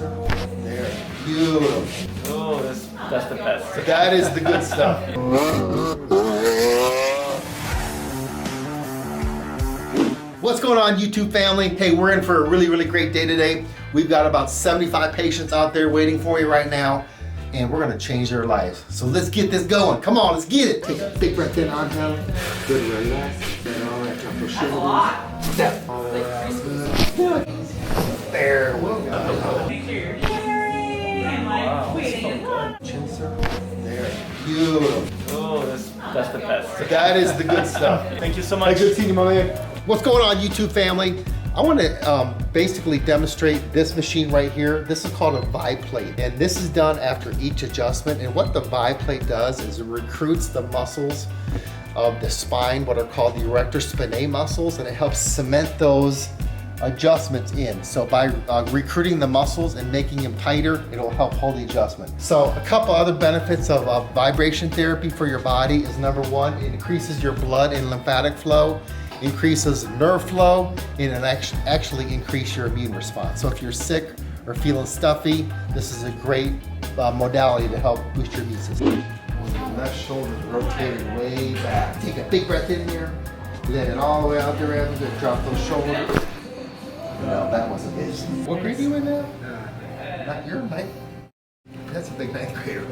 Chincer. There. Beautiful. Oh, that's the best. That is the good stuff. What's going on, YouTube family? Hey, we're in for a really great day today. We've got about 75 patients out there waiting for you right now, and we're gonna change their lives. So let's get this going. Come on, let's get it. Take a big breath in on him. Good, relax. Then all right, drop those shoulders. Step. All the way out. Good. There we go. Wow, Chincer. There. Beautiful. oh, that's the best. That is the good stuff. Thank you so Hey, much. good seeing you, my man. What's going on, YouTube family? I want to basically demonstrate this machine right here. This is called a Viplate, and this is done after each adjustment. And what the Viplate does is it recruits the muscles of the spine, what are called the erector spinae muscles, and it helps cement those adjustments in. So by recruiting the muscles and making them tighter, it'll help hold the adjustment. So a couple other benefits of vibration therapy for your body is, number one, it increases your blood and lymphatic flow, increases nerve flow, and it actually increase your immune response. So if you're sick or feeling stuffy, this is a great modality to help boost your immune system. Left shoulder rotated way back. Take a big breath in here. Let it all the way out there, Evan. Good. Drop those shoulders. No, that wasn't it. What grade are you in now? Not your ninth. That's a big ninth grader.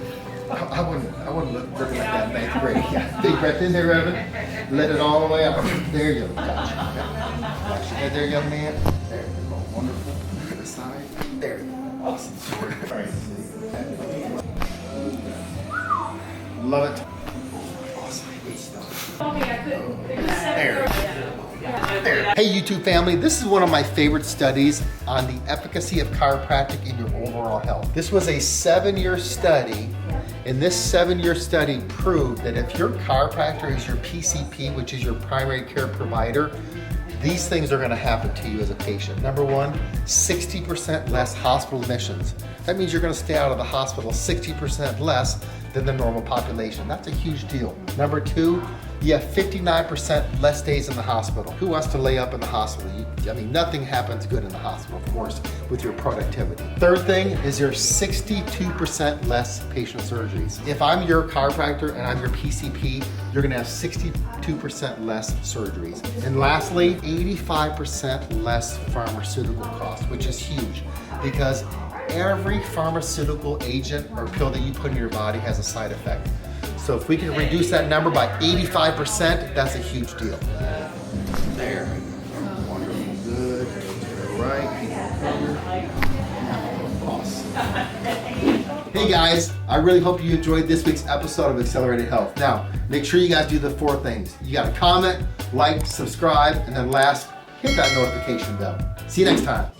I wouldn't look like that ninth grade. Yeah. Big breath in there, Evan. Let it all the way out. There you go. Gotcha. Gotcha. Hey there, young man. There you go. Wonderful. To the side. There you go. Awesome. All right. Love it. Awesome. Good stuff. There. There. Hey, YouTube family, this is one of my favorite studies on the efficacy of chiropractic in your overall health. This was a 7-year study, and this 7-year study proved that if your chiropractor is your PCP, which is your primary care provider, these things are going to happen to you as a patient. Number one, 60% less hospital admissions. That means you're going to stay out of the hospital 60% less than the normal population. That's a huge deal. Number two, you have 59% less days in the hospital. Who wants to lay up in the hospital? I mean, nothing happens good in the hospital, of course, with your productivity. Third thing is there's 62% less patient surgeries. If I'm your chiropractor and I'm your PCP, you're gonna have 62% less surgeries. And lastly, 85% less pharmaceutical costs, which is huge because every pharmaceutical agent or pill that you put in your body has a side effect. So if we can reduce that number by 85%, that's a huge deal. There. Wonderful. Good. Right. Awesome. Hey guys, I really hope you enjoyed this week's episode of Accelerated Health. Now, make sure you guys do the 4 things. You gotta comment, like, subscribe, and then last, hit that notification bell. See you next time.